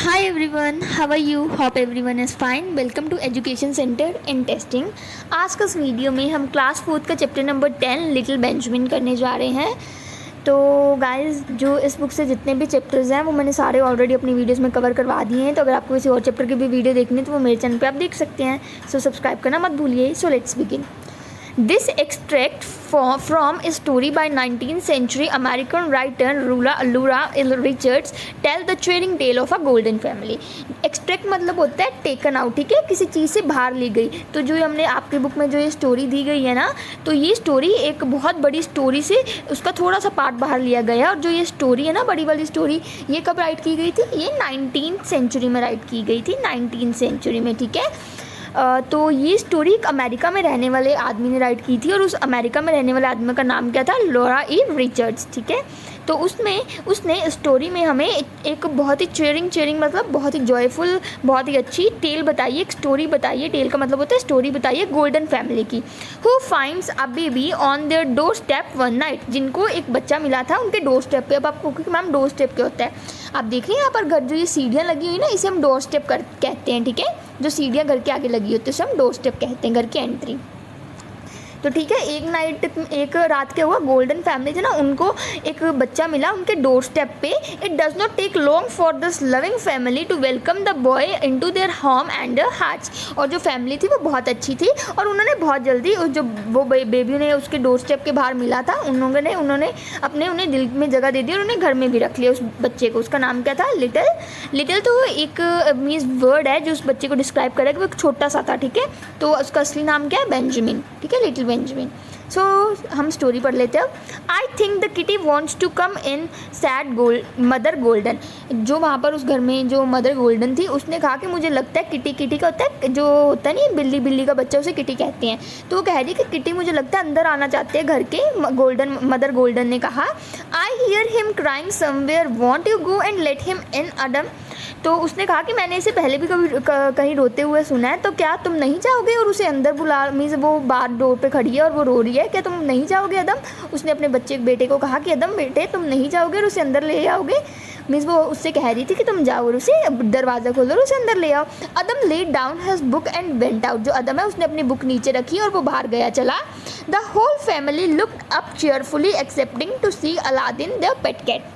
Hi everyone, how are you? Hope everyone is fine. Welcome to Education Center in Testing. आज का इस video में हम class 4 का चैप्टर नंबर 10 लिटिल बेंजामिन करने जा रहे हैं। तो गाइस, जो इस बुक से जितने भी चैप्टर्स हैं वो मैंने सारे ऑलरेडी अपनी वीडियोस में कवर करवा दिए हैं। तो अगर आपको किसी और चैप्टर की भी वीडियो देखनी है तो वो मेरे चैनल पे आप देख सकते हैं। सो सब्सक्राइब करना मत भूलिए। So let's begin. This extract from a story by 19th century American writer Laura L. Richards tell the cheering tale of a golden family. Extract मतलब होता है टेकन आउट, ठीक है, किसी चीज़ से बाहर ली गई। तो जो हमने आपकी बुक में जो ये स्टोरी दी गई है ना, तो ये स्टोरी एक बहुत बड़ी स्टोरी से उसका थोड़ा सा पार्ट बाहर लिया गया है। और जो ये स्टोरी है ना, बड़ी वाली स्टोरी, ये कब राइट की गई थी? ये 19th सेंचुरी में राइट की गई थी, 19th सेंचुरी में, ठीक है। तो ये स्टोरी एक अमेरिका में रहने वाले आदमी ने राइट की थी और उस अमेरिका में रहने वाले आदमी का नाम क्या था? लॉरा ई रिचर्ड्स, ठीक है। तो उसने स्टोरी में हमें एक बहुत ही चेयरिंग मतलब बहुत ही जॉयफुल, बहुत ही अच्छी टेल बताई है, एक स्टोरी बताई है। टेल का मतलब होता है स्टोरी बताई है गोल्डन फैमिली की। Who finds a baby on their door step one night, जिनको एक बच्चा मिला था उनके डोर स्टेप पे। अब आपको क्योंकि मैम डोर स्टेप क्या होता है आप देख रहे हैं यहाँ पर, घर जो ये सीढ़ियाँ लगी हुई ना, इसे हम डोर स्टेप कहते हैं, ठीक है। जो सीढ़ियाँ घर के आगे लगी होती है उसे हम डोर स्टेप कहते हैं, घर की एंट्री। तो ठीक है, एक रात क्या हुआ, गोल्डन फैमिली थे ना, उनको एक बच्चा मिला उनके डोर स्टेप पे। It does not take long for this loving family to welcome the boy into their home and their hearts. और जो फैमिली थी वो बहुत अच्छी थी और उन्होंने बहुत जल्दी वो बेबी उन्हें उसके डोर स्टेप के बाहर मिला था, उन्होंने उन्हें दिल में जगह दे दी और उन्हें घर में भी रख लिया उस बच्चे को। उसका नाम क्या था? लिटिल तो एक मीन्स वर्ड है जो उस बच्चे को डिस्क्राइब करे कि वो एक छोटा सा था, ठीक है। तो उसका असली नाम क्या है? बेंजामिन, ठीक है, लिटिल बेंजामिन। सो हम स्टोरी पढ़ लेते हैं अब। I think the kitty wants to come in said mother Golden. जो वहाँ पर उस घर में जो मदर गोल्डन थी उसने कहा कि मुझे लगता है किटी का होता है, जो होता है नहीं बिल्ली का बच्चा, उसे किटी कहते हैं। तो वो कह रही कि किटी मुझे लगता है अंदर आना चाहते हैं घर के। मदर गोल्डन ने कहा I hear him crying somewhere, won't you go and let him in Adam. तो उसने कहा कि मैंने इसे पहले भी कभी कहीं रोते हुए सुना है, तो क्या तुम नहीं जाओगे और उसे अंदर बुला? मीन्स वो बाहर डोर पे खड़ी है और वो रो रही है, क्या तुम नहीं जाओगे अदम? उसने अपने बेटे को कहा कि अदम बेटे तुम नहीं जाओगे और उसे अंदर ले आओगे। मीन्स वो उससे कह रही थी कि तुम जाओ और उसे दरवाज़ा खोलो और उसे अंदर ले आओ। Adam laid down his book and went out. जो अदम है उसने अपनी बुक नीचे रखी और वो बाहर गया चला। The whole family looked up cheerfully accepting to see Aladdin their pet cat.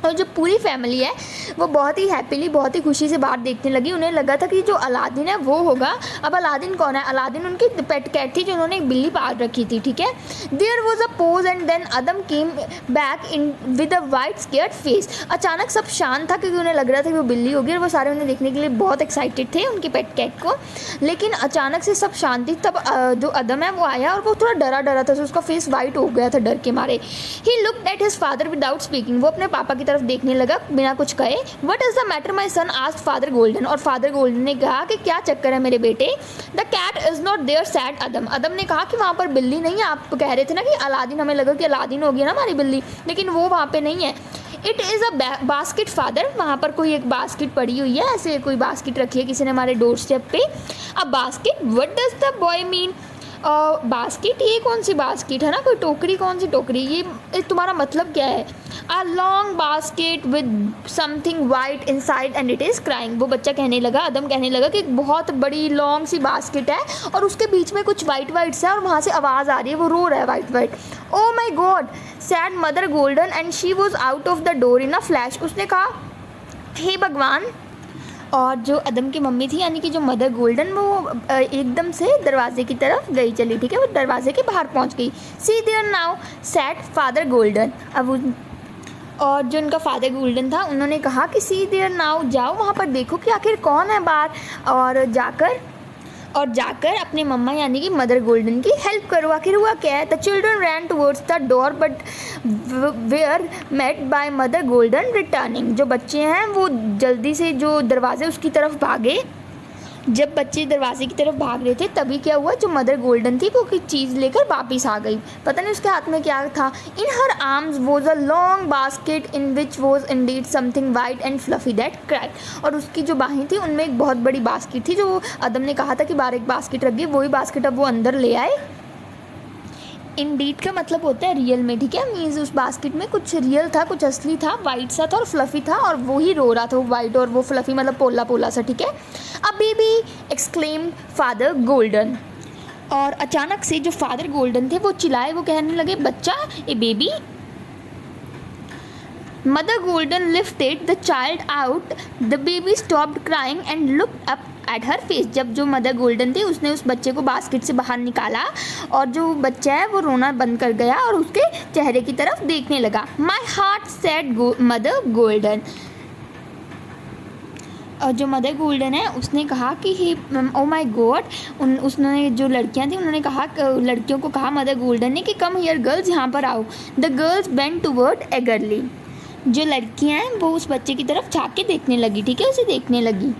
और जो पूरी फैमिली है वो बहुत ही हैप्पीली, बहुत ही खुशी से बाहर देखने लगी। उन्हें लगा था कि जो अलादीन है वो होगा। अब अलादीन कौन है? अलादीन उनकी पेट कैट थी जो उन्होंने एक बिल्ली पाल रखी थी, ठीक है। There was a pause and then Adam came back in with a white scared face. अचानक सब शांत था क्योंकि उन्हें लग रहा था कि वो बिल्ली होगी और वो सारे उन्हें देखने के लिए बहुत एक्साइटेड थे, उनकी पेट कैट को। लेकिन अचानक से सब शांति, तब जो अदम है वो आया और वो थोड़ा डरा था, तो उसका फेस वाइट हो गया था डर के मारे। He looked at his father without speaking. वो अपने पापा की तरफ देखने लगा बिना कुछ कहे। What is the matter my son? Asked Father Golden. और फादर गोल्डन ने कहा कि क्या चक्कर है मेरे बेटे? The cat is not there said Adam. Adam ने कहा कि वहाँ पर बिल्ली नहीं है। आप कह रहे थे ना कि अलादीन, हमें लगा कि अलादीन हो गया ना हमारी बिल्ली, लेकिन वो वहाँ पे नहीं है। It is a basket father. वहाँ पर कोई एक बास्केट पड़ी हुई है, ऐसे कोई बास्केट रखी है किसी ने हमारे डोर स्टेप पे। A basket, what does the boy mean? Basket, ये कौन सी बास्केट है ना, कोई टोकरी, कौन सी टोकरी? ये तुम्हारा मतलब क्या है? अ long basket with something white inside and it is crying. वो बच्चा कहने लगा, अदम कहने लगा कि एक बहुत बड़ी लॉन्ग सी बास्केट है और उसके बीच में कुछ वाइट है और वहाँ से आवाज़ आ रही है, वो रो रहा है white. Oh my god said mother Golden and she was out of the door in a flash. उसने कहा हे भगवान। और जो अदम की मम्मी थी यानी कि जो मदर गोल्डन, वो एकदम से दरवाजे की तरफ गई चली, ठीक है, वो दरवाजे के बाहर पहुंच गई। See there now said father Golden. और जो उनका फादर गोल्डन था उन्होंने कहा कि सी देयर नाउ, जाओ वहाँ पर देखो कि आखिर कौन है बाहर, और जाकर अपने मम्मा यानी कि मदर गोल्डन की हेल्प करो, आखिर हुआ क्या है। The children ran towards the door but were met by mother Golden returning. जो बच्चे हैं वो जल्दी से जो दरवाजे उसकी तरफ भागे। जब बच्चे दरवाजे की तरफ भाग रहे थे तभी क्या हुआ, जो मदर गोल्डन थी वो कोई चीज़ लेकर वापस आ गई। पता नहीं उसके हाथ में क्या था। In her arms was a long basket in which was indeed something white and fluffy that cried. और उसकी जो बाहें थी उनमें एक बहुत बड़ी बास्केट थी, जो अदम ने कहा था कि बाहर एक बास्केट रख दी, वही बास्केट अब वो अंदर ले आए। इंडीड का मतलब होता है रियल में, ठीक है। मीन्स उस बास्केट में कुछ रियल था, कुछ असली था, वाइट सा था और फ्लफ़ी था, और वो ही रो रहा था, वो वाइट और वो फ्लफ़ी मतलब पोला पोला सा, ठीक है। A baby exclaimed father Golden. और अचानक से जो फादर गोल्डन थे वो चिल्लाए, वो कहने लगे, बच्चा, a baby. Mother Golden lifted the child out, the baby stopped crying and looked up at her face. जब जो मदर गोल्डन थी उसने उस बच्चे को बास्केट से बाहर निकाला और जो बच्चा है वो रोना बंद कर गया और उसके चेहरे की तरफ देखने लगा। My heart said mother golden. और जो मदर गोल्डन है उसने कहा कि ही ओ माई गॉड, उसने जो लड़कियां थी उन्होंने कहा, लड़कियों को कहा मदर गोल्डन ने कि कम हियर गर्ल्स, यहाँ पर आओ। The girls bent toward eagerly. जो लड़कियां हैं वो उस बच्चे की तरफ झाँक के देखने लगी, ठीक है, उसे देखने लगी।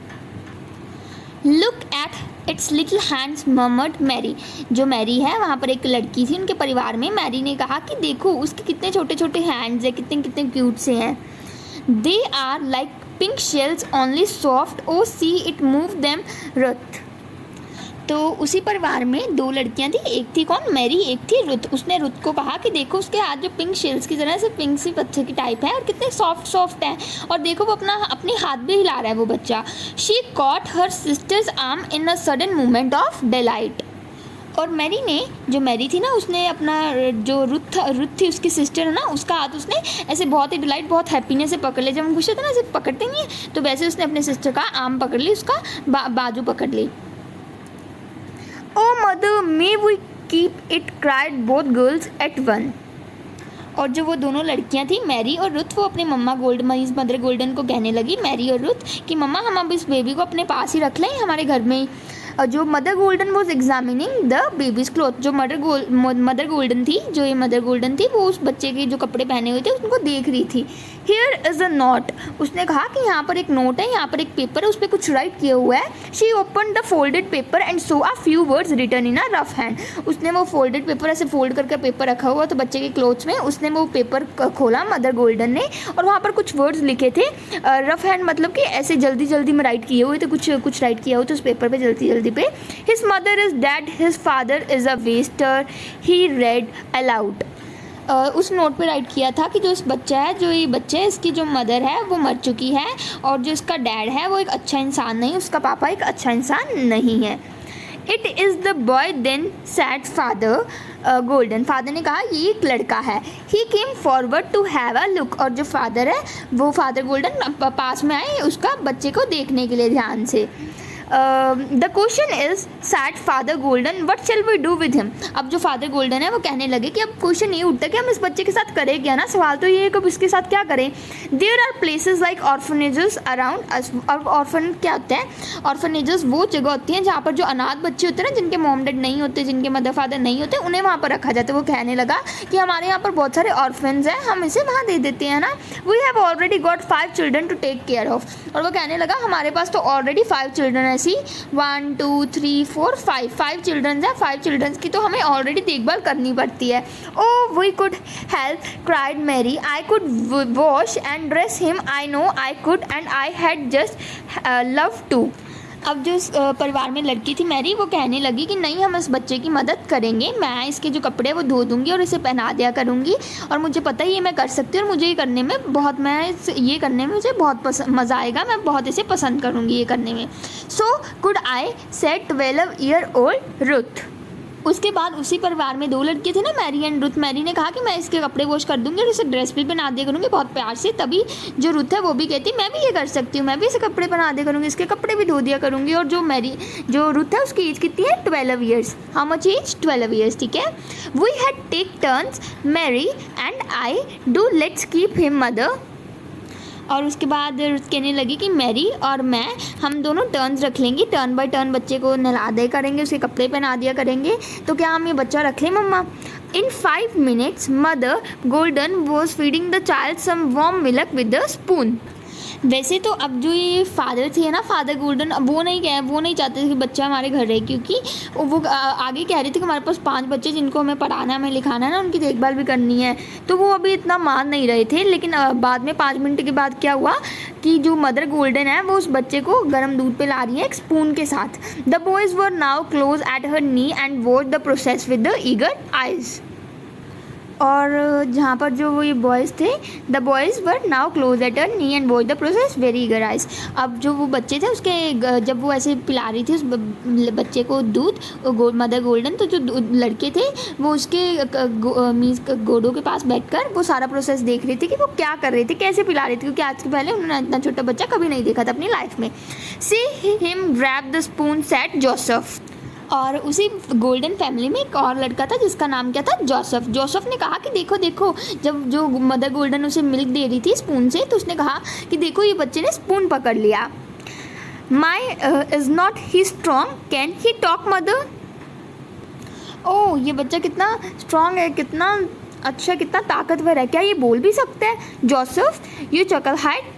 Look at its little hands murmured Mary. जो मैरी है वहाँ पर एक लड़की थी उनके परिवार में, मैरी ने कहा कि देखो उसके कितने छोटे छोटे हैंड्स हैं, कितने कितने क्यूट से हैं। They are like pink shells only soft, oh see it move them Ruth. तो उसी परिवार में दो लड़कियां थी, एक थी कौन, मैरी, एक थी रुथ। उसने रुथ को कहा कि देखो उसके हाथ जो पिंक शेल्स की तरह से पिंक सी पत्थर की टाइप है और कितने सॉफ्ट सॉफ्ट हैं, और देखो वो अपने हाथ भी हिला रहा है वो बच्चा। She caught her sisters arm in a sudden movement of delight. और मैरी ने, जो मैरी थी ना, उसने अपना जो रुथ थी उसकी सिस्टर है ना, उसका हाथ उसने ऐसे बहुत ही डिलाइट, बहुत हैप्पीनेस से पकड़ लिया। जब हम खुश होते हैं ना ऐसे पकड़ते नहीं है, तो वैसे उसने अपने सिस्टर का आर्म पकड़ ली, उसका बाजू पकड़ ली। Oh mother may we keep it, cried both girls at one. और जो वो दोनों लड़कियां थी मैरी और रुथ, वो अपने मदर गोल्डन को कहने लगी, मैरी और रुथ, कि मम्मा हम अब इस बेबी को अपने पास ही रख लें, हमारे घर में ही। जो mother Golden was examining the babies cloth. जो मदर गोल्डन थी, जो ये मदर गोल्डन थी, वो उस बच्चे के जो कपड़े पहने हुए थे उनको देख रही थी। Here is a note. उसने कहा कि यहाँ पर एक नोट है, यहाँ पर एक पेपर है, उस पर कुछ राइट किया हुआ है। She open the folded paper and saw a few words written in a rough hand. उसने वो फोल्डेड पेपर ऐसे फोल्ड करके पेपर रखा हुआ तो बच्चे के क्लोथ्स में, उसने वो पेपर खोला मदर गोल्डन ने, और वहाँ पर कुछ वर्ड्स लिखे थे। रफ हैंड मतलब कि ऐसे जल्दी जल्दी में राइट किए हुए थे, कुछ राइट किया हुआ था उस पेपर पे जल्दी जल्दी पे। His mother is dead, his father is a Wester, he red allowed. उस नोट पे राइट किया था कि जो इस बच्चा है, जो ये बच्चा है, इसकी जो मदर है वो मर चुकी है, और जो इसका डैड है वो एक अच्छा इंसान नहीं, उसका पापा एक अच्छा इंसान नहीं है। It is the boy then said father Golden. Father ने कहा ये एक लड़का है। He came forward to have a look. और जो फादर है वो फादर गोल्डन पास में आए उसका बच्चे को देखने के लिए ध्यान से। The question is said father Golden, what shall we do with him. अब जो फादर गोल्डन है वो कहने लगे कि अब क्वेश्चन ये उठता है कि हम इस बच्चे के साथ करें क्या ना, सवाल तो ये है कि अब इसके साथ क्या करें। There are places like orphanages around us. और ऑर्फन क्या होते हैं, ऑर्फनेजेस वो जगह होती हैं जहाँ पर जो अनाथ बच्चे होते हैं ना, जिनके मॉम डैड नहीं होते, जिनके मदर फादर नहीं होते, उन्हें वहाँ पर रखा जाता है। वो कहने लगा कि हमारे यहाँ पर बहुत सारे ऑर्फन्स हैं, हम इसे वहाँ दे देते हैं ना। We have already got 5 children to take care of. और वो कहने लगा हमारे पास तो ऑलरेडी 5 चिल्ड्रन ऐसी 1 2 3 4 5 चिल्ड्रंस हैं, 5 चिल्ड्रंस की तो हमें ऑलरेडी देखभाल करनी पड़ती है। Oh we could help, cried Mary, I could wash and dress him, I know I could and I had just love to. अब जो परिवार में लड़की थी मैरी, वो कहने लगी कि नहीं, हम इस बच्चे की मदद करेंगे, मैं इसके जो कपड़े वो धो दूँगी और इसे पहना दिया करूँगी, और मुझे पता है ये मैं कर सकती हूँ, और मुझे ये करने में मुझे बहुत मज़ा आएगा, मैं बहुत इसे पसंद करूँगी ये करने में। So could I said 12 year old Ruth. उसके बाद उसी परिवार में 2 लड़के थे ना, मैरी एंड रुथ। मैरी ने कहा कि मैं इसके कपड़े वॉश कर दूंगी और इसे ड्रेस भी पहना दिया करूँगी बहुत प्यार से। तभी जो रुथ है वो भी कहती मैं भी ये कर सकती हूँ, मैं भी इसे कपड़े पहना दिया करूँगी, इसके कपड़े भी धो दिया करूँगी। और जो रुथ है उसकी एज कितनी है, 12 years. How much age, 12 years, ठीक है। We had take turns Mary and I, do let's keep him mother. और उसके बाद कहने लगी कि मैरी और मैं, हम दोनों टर्न्स रख लेंगी, टर्न बाय टर्न बच्चे को नहला दिया करेंगे, उसे कपड़े पहना दिया करेंगे। तो क्या हम ये बच्चा रख लें मम्मा। In 5 minutes mother Golden was feeding the child some warm milk with the spoon. वैसे तो अब जो ये फादर थे ना, फादर गोल्डन, अब वो नहीं चाहते थे कि बच्चा हमारे घर रहे, क्योंकि वो आगे कह रहे थे कि हमारे पास 5 बच्चे जिनको हमें पढ़ाना है, हमें लिखाना है ना, उनकी देखभाल भी करनी है। तो वो अभी इतना मान नहीं रहे थे। लेकिन बाद में 5 मिनट के बाद क्या हुआ कि जो मदर गोल्डन है वो उस बच्चे को गर्म दूध पे ला रही है एक स्पून के साथ। The boys were now close at her knee and watch the process with the eager eyes. और जहाँ पर जो वो ये बॉयज़ थे, the boys were now close at her knee and watch the process very eager eyes. अब जो वो बच्चे थे उसके जब वो ऐसे पिला रही थी उस बच्चे को दूध, मदर गोल्डन, तो जो लड़के थे वो उसके मीन्स गोडों के पास बैठकर वो सारा प्रोसेस देख रही थी कि वो क्या कर रही थी, कैसे पिला रही थी, क्योंकि आज के पहले उन्होंने इतना छोटा बच्चा कभी नहीं देखा था अपनी लाइफ में। See him grab the spoon set Joseph. और उसी गोल्डन फैमिली में एक और लड़का था जिसका नाम क्या था, जोसेफ। जोसेफ ने कहा कि देखो देखो, जब जो मदर गोल्डन उसे मिल्क दे रही थी स्पून से, तो उसने कहा कि देखो ये बच्चे ने स्पून पकड़ लिया। My is not he strong, can he talk mother. Oh, ये बच्चा कितना स्ट्रॉन्ग है, कितना अच्छा, कितना ताकतवर है, क्या ये बोल भी सकता है। Joseph, you chucklehead,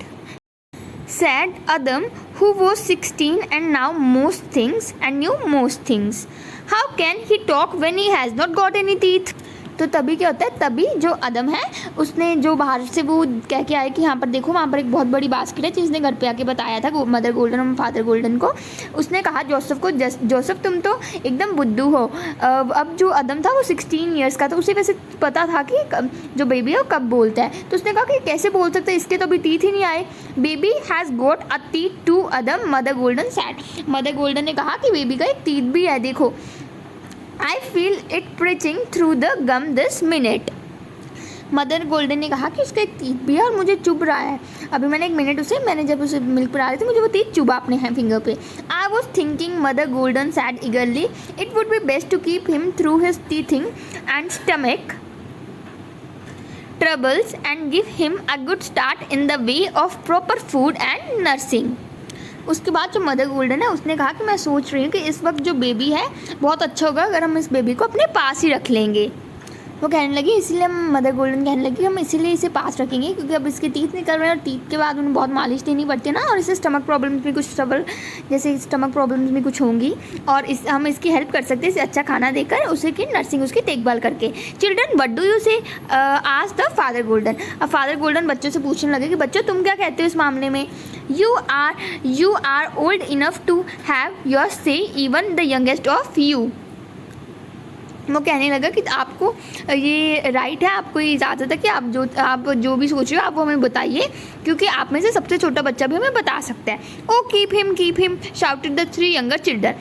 said Adam, who was 16 and now knew most things. How can he talk when he has not got any teeth? तो तभी क्या होता है, तभी जो अदम है उसने जो बाहर से वो कह के आया कि यहाँ पर देखो वहाँ पर एक बहुत बड़ी बास्केट है, जिसने घर पे आके बताया था मदर गोल्डन और फादर गोल्डन को। उसने कहा जोसेफ को, जोसेफ तुम तो एकदम बुद्धू हो। अब जो अदम था वो 16 ईयर्स का था, उसे वैसे पता था कि जो बेबी है वो कब बोलता है। तो उसने कहा कि कैसे बोल सकते हैं, इसके तो अभी टीथ ही नहीं आए। Baby has got a teeth too Adam, mother Golden said. Mother Golden ने कहा कि बेबी का एक टीथ भी है, देखो। I feel it preaching through the gum this minute. Mother Golden ने कहा कि उसका एक टीथ भी है और मुझे चुभ रहा है। अभी मैंने जब उसे मिल्क पिला रही थी, मुझे वो टीथ चुभा अपने फिंगर पे। I was thinking, mother golden said eagerly, it would be best to keep him through his teething and stomach troubles and give him a good start in the way of proper food and nursing. उसके बाद जो mother golden है उसने कहा कि मैं सोच रही हूँ कि इस वक्त जो बेबी है बहुत अच्छा होगा अगर हम इस बेबी को अपने पास ही रख लेंगे। वो कहने लगी, इसीलिए हम मदर गोल्डन कहने लगी हम इसीलिए इसे पास रखेंगे क्योंकि अब इसके टीथ निकल रहे हैं और टीथ के बाद उन्हें बहुत मालिश देनी पड़ती है ना, और इसे स्टमक प्रॉब्लम्स भी कुछ जैसे स्टमक प्रॉब्लम्स भी कुछ होंगी, और हम इसकी हेल्प कर सकते हैं इसे अच्छा खाना देकर, उसे की नर्सिंग, उसकी देखभाल करके। चिल्ड्रन, व्हाट डू यू से, आज द फादर गोल्डन। अब फादर गोल्डन बच्चों से पूछने लगे कि बच्चों तुम क्या कहते हो इस मामले में। You are old enough to have your say, even the youngest of you. वो कहने लगा कि आपको ये राइट है, आपको ये इजाज़त है कि आप जो भी सोच रहे हो आप वो हमें बताइए, क्योंकि आप में से सबसे छोटा बच्चा भी हमें बता सकता है। Oh keep him shouted the 3 younger children.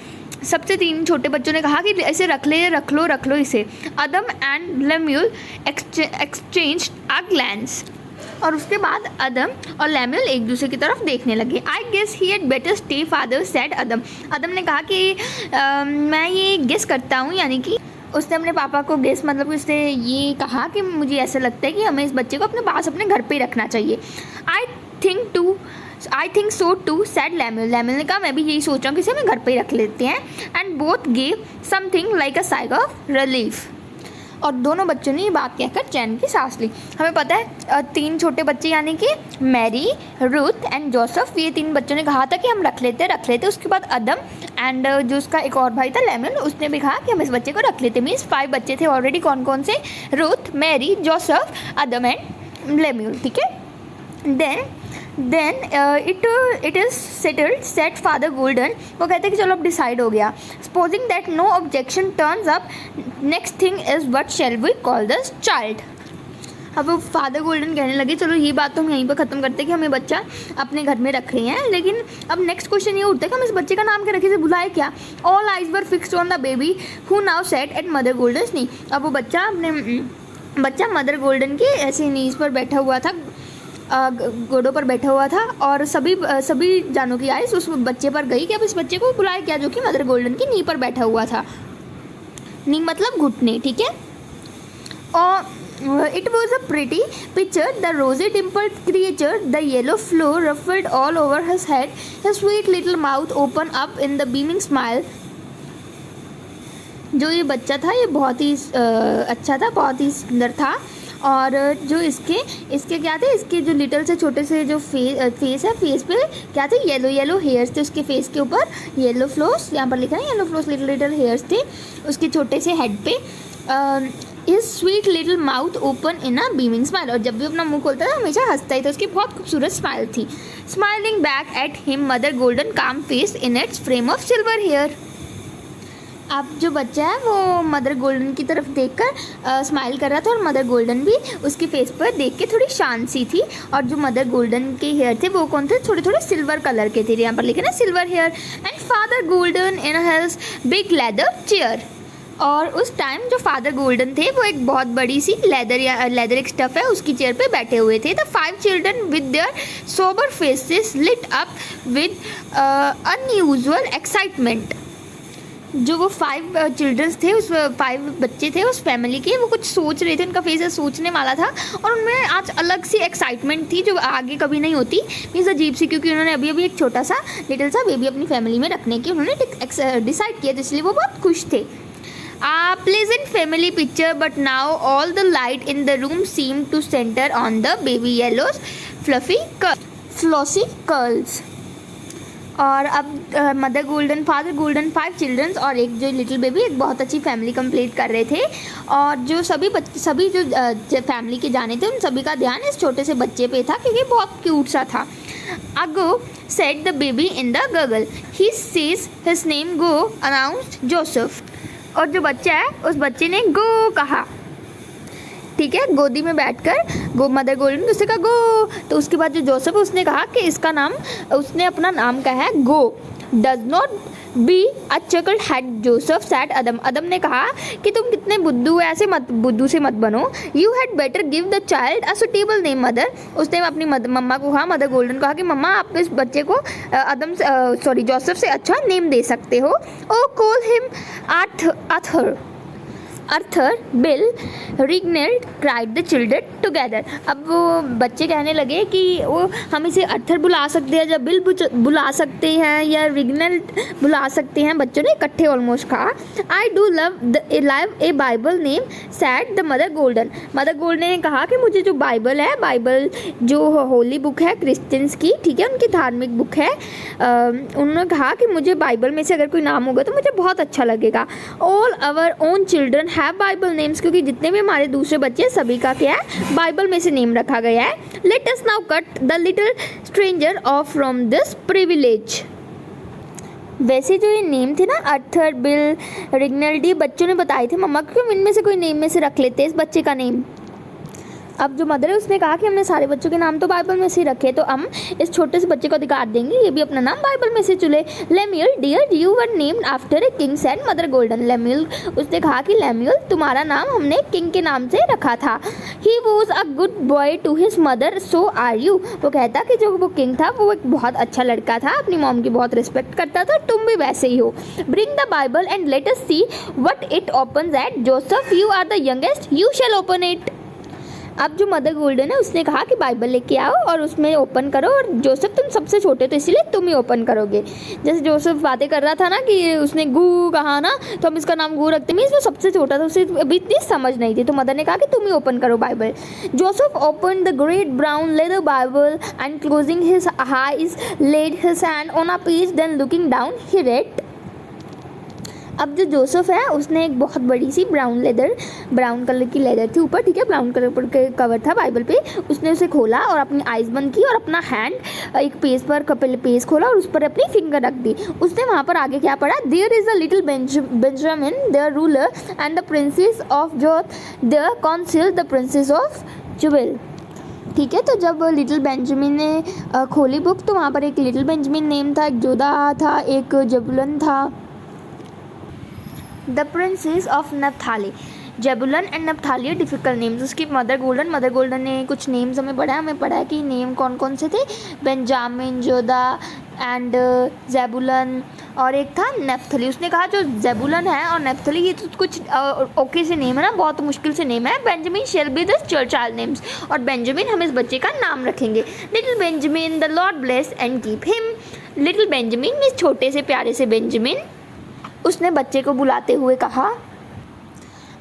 सबसे 3 छोटे बच्चों ने कहा कि ऐसे रख लो इसे। अदम एंड लेम्यूल एक्सचेंज अ ग्लैंस। और उसके बाद अदम और लेम्यूल एक दूसरे की तरफ देखने लगे। I guess he had better stay father said Adam. Adam ने कहा कि मैं ये गेस करता हूँ, यानी कि उसने अपने पापा को गेस मतलब उसने ये कहा कि मुझे ऐसा लगता है कि हमें इस बच्चे को अपने पास अपने घर पे ही रखना चाहिए। I think so too said Lemuel. Lemuel ने कहा मैं भी यही सोच रहा हूँ कि इसे हमें घर पे ही रख लेते हैं। And both gave something like a sigh of relief. और दोनों बच्चों ने ये बात कहकर चैन की सांस ली। हमें पता है 3 छोटे बच्चे यानी कि मैरी, रूथ एंड जोसेफ, ये 3 बच्चों ने कहा था कि हम रख लेते। उसके बाद अदम एंड जो उसका एक और भाई था लेम्यूल, उसने भी कहा कि हम इस बच्चे को रख लेते। मीन्स 5 बच्चे थे ऑलरेडी। कौन कौन से? Ruth, Mary, Joseph, Adam and Lemuel. ठीक है। Then it is settled said Father Golden. वो कहते हैं कि चलो अब डिसाइड हो गया। Supposing that no objection turns up, next thing is what shall we call this child. अब वो फादर गोल्डन कहने लगे चलो ये बात तो हम यहीं पर ख़त्म करते हैं कि हमें बच्चा अपने घर में रख रहे हैं, लेकिन अब नेक्स्ट क्वेश्चन ये उठता है कि हम इस बच्चे का नाम क्या रखे, इसे बुलाए क्या। All eyes were fixed on the baby who now sat at Mother Golden knee. अब वो बच्चा मदर गोल्डन की ऐसे नीज पर बैठा हुआ था, घोड़ों पर बैठा हुआ था, और सभी जानों की आइज उस बच्चे पर गई कि अब इस बच्चे को बुलाए क्या, जो कि मदर गोल्डन की नी पर बैठा हुआ था। नी मतलब घुटने। ठीक है। और it was a pretty picture, the rosy dimpled creature, the yellow flow ruffled all over his head, his sweet little mouth opened up in the beaming smile. जो ये बच्चा था ये बहुत ही अच्छा था, बहुत ही सुंदर था। और जो इसके क्या थे, इसके जो लिटल से छोटे से जो फेस है, फेस पे क्या थे, येलो हेयर्स थे उसके फेस के ऊपर। येलो फ्लोस यहाँ पर लिखा है, येलो फ्लोस लिटल हेयर्स थे उसके छोटे से हेड पे। His sweet little mouth open in a beaming smile। और जब भी अपना मुंह खोलता था हमेशा हंसता ही था, उसकी बहुत खूबसूरत स्माइल थी। Smiling back at him, mother golden calm face in its frame of silver hair। अब जो बच्चा है वो मदर गोल्डन की तरफ देखकर स्माइल कर रहा था और मदर गोल्डन भी उसके फेस पर देख के थोड़ी शांत सी थी। और जो मदर गोल्डन के हेयर थे वो कौन थे, थोड़े थोड़े सिल्वर कलर के थे, यहाँ पर लिखे ना silver hair. And father Golden in his big leather chair. और उस टाइम जो फादर गोल्डन थे वो एक बहुत बड़ी सी लेदर एक स्टफ है उसकी चेयर पे बैठे हुए थे। The 5 children with their sober faces lit up with unusual excitement. जो वो 5 चिल्ड्रंस थे, उस 5 बच्चे थे उस फैमिली के, वो कुछ सोच रहे थे, उनका फेस सोचने वाला था और उनमें आज अलग सी एक्साइटमेंट थी जो आगे कभी नहीं होती, मीन्स अजीब सी, क्योंकि उन्होंने अभी अभी एक छोटा सा लिटिल सा बेबी अपनी फैमिली में रखने की उन्होंने डिसाइड किया, इसलिए वो बहुत खुश थे। A pleasant family picture, but now all the light in the room seemed to center on the baby yellow's flossy curls. और अब mother Golden, father Golden, 5 childrens और एक जो लिटिल बेबी एक बहुत अच्छी फैमिली कंप्लीट कर रहे थे। और जो सभी जो फैमिली के जाने थे उन सभी का ध्यान इस छोटे से बच्चे पे था क्योंकि बहुत क्यूट सा था। Go said the baby in the gurgle. He says his name Go, announced Joseph. और जो बच्चा है उस बच्चे ने गो कहा, ठीक है, गोदी में बैठकर गो मदर गोल्डन ने उससे कहा गो। तो उसके बाद जो जोसेफ उसने कहा कि इसका नाम, उसने अपना नाम कहा है गो। Does not be a chucklehead Joseph said Adam. Adam ने कहा कि तुम कितने बुद्धू है, ऐसे मत, बुद्धू से मत बनो। You had better give the child a suitable name mother. उसने अपनी मम्मा को कहा, मदर गोल्डन कहा कि मम्मा आप इस बच्चे को जोसेफ से अच्छा नेम दे सकते हो। Oh call him Arthur, Bill, Reginald, cried the children together. अब वो बच्चे कहने लगे कि वो हम इसे अर्थर बुला सकते हैं या बिल बुला सकते हैं या रिग्नेल्ड बुला सकते हैं, बच्चों ने इकट्ठे ऑलमोस्ट कहा। I do love A Bible name sad the mother golden. Mother Golden ने कहा कि मुझे जो बाइबल है, बाइबल जो होली बुक है क्रिश्चियंस की, ठीक है, उनकी धार्मिक बुक है, उन्होंने कहा कि मुझे बाइबल में से अगर कोई नाम होगा तो मुझे बहुत अच्छा लगेगा। All our own children have Bible names, क्योंकि जितने भी हमारे दूसरे बच्चे सभी का क्या है, बाइबल में से नेम रखा गया है। Let us now cut the little stranger of from this privilege. वैसे जो ये नेम थे ना, अर्थर, बिल, रिग्नेल्डी, बच्चों ने बताए थे मम्मा को, इनमें से कोई नेम में से रख लेते इस बच्चे का नेम। अब जो मदर है उसने कहा कि हमने सारे बच्चों के नाम तो बाइबल में से रखे, तो हम इस छोटे से बच्चे को अधिकार देंगे ये भी अपना नाम बाइबल में से चुने। Lemuel dear you were named after a king said mother Golden. Lemuel, उसने कहा कि लेम्यूल तुम्हारा नाम हमने किंग के नाम से रखा था। He was a good boy to his mother so are you. वो कहता कि जो वो किंग था वो एक बहुत अच्छा लड़का था, अपनी मॉम की बहुत रिस्पेक्ट करता था, तुम भी वैसे ही हो। Bring the Bible and let us see what it opens at. Joseph you are the youngest, you shall open it. अब जो मदर गोल्डन है उसने कहा कि बाइबल लेके आओ और उसमें ओपन करो, और जोसेफ तुम सबसे छोटे तो इसीलिए तुम ही ओपन करोगे। जैसे जोसेफ बातें कर रहा था ना कि उसने गू कहा ना, तो हम इसका नाम गू रखते, मीन्स वो सबसे छोटा था, उसे अभी इतनी समझ नहीं थी, तो मदर ने कहा कि तुम ही ओपन करो Bible. Joseph open the great brown leather Bible and closing his eyes laid his hand on a page, then looking down he read. अब जो जोसेफ है उसने एक बहुत बड़ी सी ब्राउन कलर की लेदर थी ऊपर, ठीक है, ब्राउन कलर पर कवर था बाइबल पे, उसने उसे खोला और अपनी आइज़ बंद की और अपना हैंड एक पेज पर पेज खोला और उस पर अपनी फिंगर रख दी। उसने वहाँ पर आगे क्या पढ़ा, there is a little Benjamin the ruler and the princes of Judah the council the princes of Zebulun. ठीक है, तो जब लिटिल बेंजामिन ने खोली बुक तो वहाँ पर एक लिटिल बेंजामिन नेम था, एक जोधा था, एक जबुलन था। The princes of Naphtali, Zebulun and Naphtali difficult names. उसकी मदर गोल्डन ने कुछ नेम्स हमें पढ़ा है कि नेम कौन कौन से थे, बेंजामिन, जोधा एंड जेबुलन, और एक था नप्थली। उसने कहा जो जेबुलन है और नप्थली ये तो कुछ ओके से नेम है ना, बहुत मुश्किल से नेम है। Benjamin shall be the child names, और बेंजामिन हम इस बच्चे का नाम रखेंगे। Little Benjamin the Lord bless and keep him. Little Benjamin इस छोटे से प्यारे से बेंजामिन, उसने बच्चे को बुलाते हुए कहा।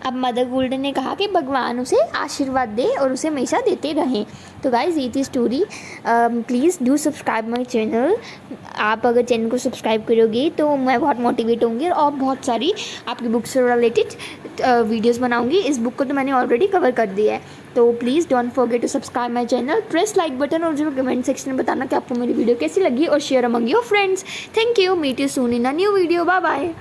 अब मदर गोल्डन ने कहा कि भगवान उसे आशीर्वाद दे और उसे हमेशा देते रहें। तो गाइस ये थी story. Please do subscribe my channel. आप अगर चैनल को सब्सक्राइब करोगे तो मैं बहुत मोटिवेट होंगी और बहुत सारी आपकी बुक से रिलेटेड वीडियोस बनाऊंगी। इस बुक को तो मैंने ऑलरेडी कवर कर दिया है, तो please don't forget to subscribe my channel, press like button और जो कमेंट सेक्शन में बताना कि आपको मेरी वीडियो कैसी लगी और share among your friends. Thank you, meet you soon in a new video, bye bye.